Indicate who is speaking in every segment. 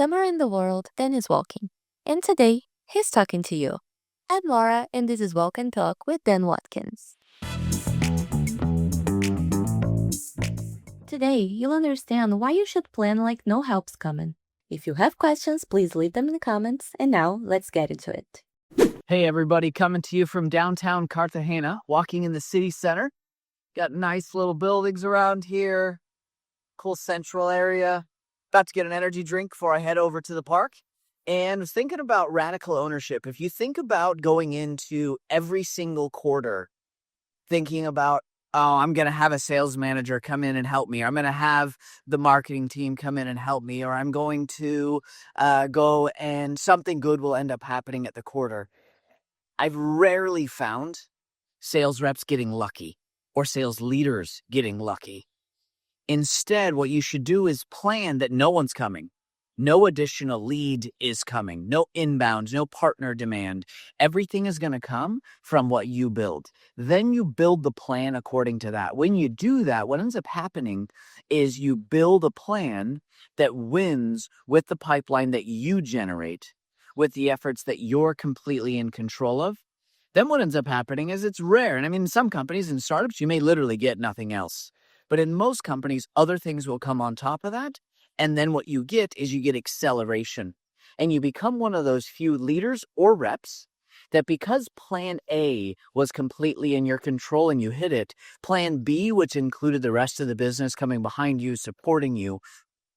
Speaker 1: summer in the world than is walking. And today, he's talking to you. I'm Laura, and this is Walk and Talk with Dan Watkins. Today, you'll understand why you should plan like no help's coming. If you have questions, please leave them in the comments. And now, let's get into it.
Speaker 2: Hey everybody, coming to you from downtown Cartagena, walking in the city center. Got nice little buildings around here, cool central area. About to get an energy drink before I head over to the park. And was thinking about radical ownership. If you think about going into every single quarter, thinking about, oh, I'm going to have a sales manager come in and help me, or I'm going to have the marketing team come in and help me, or I'm going to go and something good will end up happening at the quarter. I've rarely found sales reps getting lucky or sales leaders getting lucky. Instead, what you should do is plan that no one's coming. No additional lead is coming. No inbound, no partner demand. Everything is going to come from what you build. Then you build the plan according to that. When you do that, what ends up happening is you build a plan that wins with the pipeline that you generate, with the efforts that you're completely in control of. Then what ends up happening is it's rare. And I mean, in some companies and startups, you may literally get nothing else. But in most companies, other things will come on top of that. And then what you get is you get acceleration. And you become one of those few leaders or reps that because plan A was completely in your control and you hit it, plan B, which included the rest of the business coming behind you, supporting you,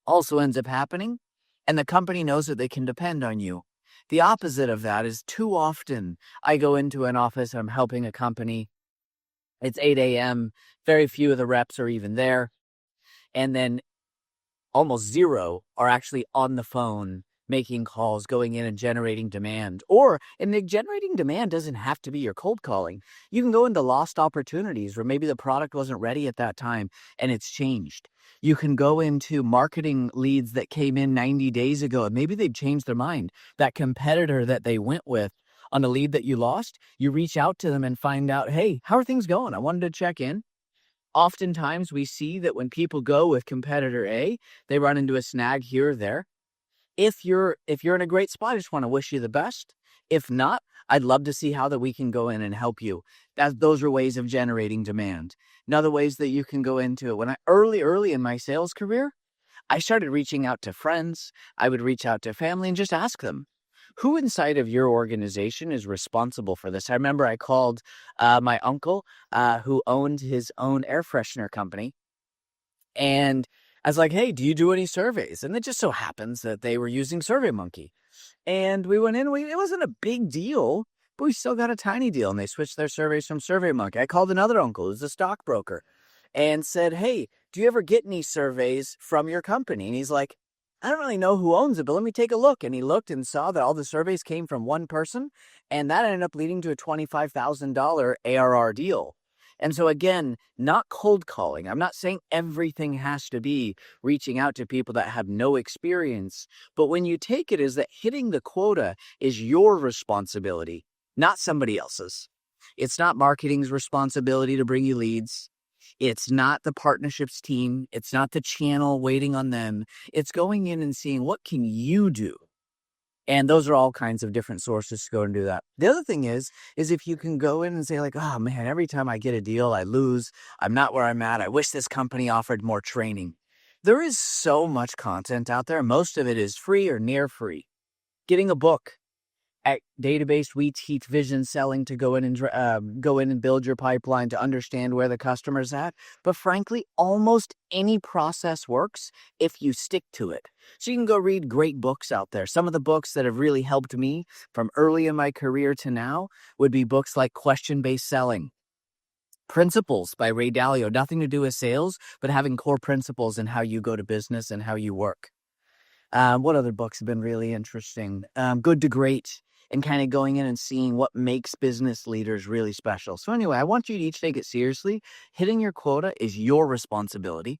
Speaker 2: also ends up happening. And the company knows that they can depend on you. The opposite of that is too often I go into an office, I'm helping a company. It's 8 a.m. Very few of the reps are even there. And then almost zero are actually on the phone, making calls, going in and generating demand. And the generating demand doesn't have to be your cold calling. You can go into lost opportunities where maybe the product wasn't ready at that time and it's changed. You can go into marketing leads that came in 90 days ago and maybe they've changed their mind. That competitor that they went with on a lead that you lost, you reach out to them and find out, hey, how are things going? I wanted to check in. Oftentimes we see that when people go with competitor A, they run into a snag here or there. If you're in a great spot, I just want to wish you the best. If not, I'd love to see how that we can go in and help you. Those are ways of generating demand. Another ways that you can go into it. When I early in my sales career, I started reaching out to friends. I would reach out to family and just ask them, who inside of your organization is responsible for this? I remember I called my uncle who owned his own air freshener company. And I was like, hey, do you do any surveys? And it just so happens that they were using SurveyMonkey. And we went in, it wasn't a big deal, but we still got a tiny deal. And they switched their surveys from SurveyMonkey. I called another uncle who's a stockbroker and said, hey, do you ever get any surveys from your company? And he's like, I don't really know who owns it, but let me take a look. And he looked and saw that all the surveys came from one person. And that ended up leading to a $25,000 ARR deal. And so again, not cold calling. I'm not saying everything has to be reaching out to people that have no experience. But when you take it as that hitting the quota is your responsibility, not somebody else's. It's not marketing's responsibility to bring you leads. It's not the partnerships team. It's not the channel waiting on them. It's going in and seeing what can you do. And those are all kinds of different sources to go and do that. The other thing is if you can go in and say like, oh man, every time I get a deal, I lose. I'm not where I'm at. I wish this company offered more training. There is so much content out there. Most of it is free or near free. Getting a book. At Database, we teach vision selling to go in and build your pipeline to understand where the customer's at. But frankly, almost any process works if you stick to it. So you can go read great books out there. Some of the books that have really helped me from early in my career to now would be books like Question-Based Selling. Principles by Ray Dalio. Nothing to do with sales, but having core principles in how you go to business and how you work. What other books have been really interesting? Good to Great. And kind of going in and seeing what makes business leaders really special. So anyway, I want you to each take it seriously. Hitting your quota is your responsibility.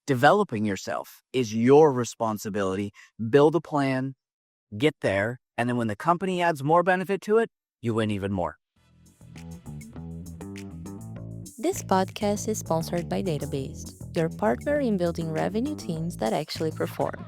Speaker 2: Developing yourself is your responsibility. Build a plan, get there, and then when the company adds more benefit to it, you win even more.
Speaker 1: This podcast is sponsored by Database, your partner in building revenue teams that actually perform.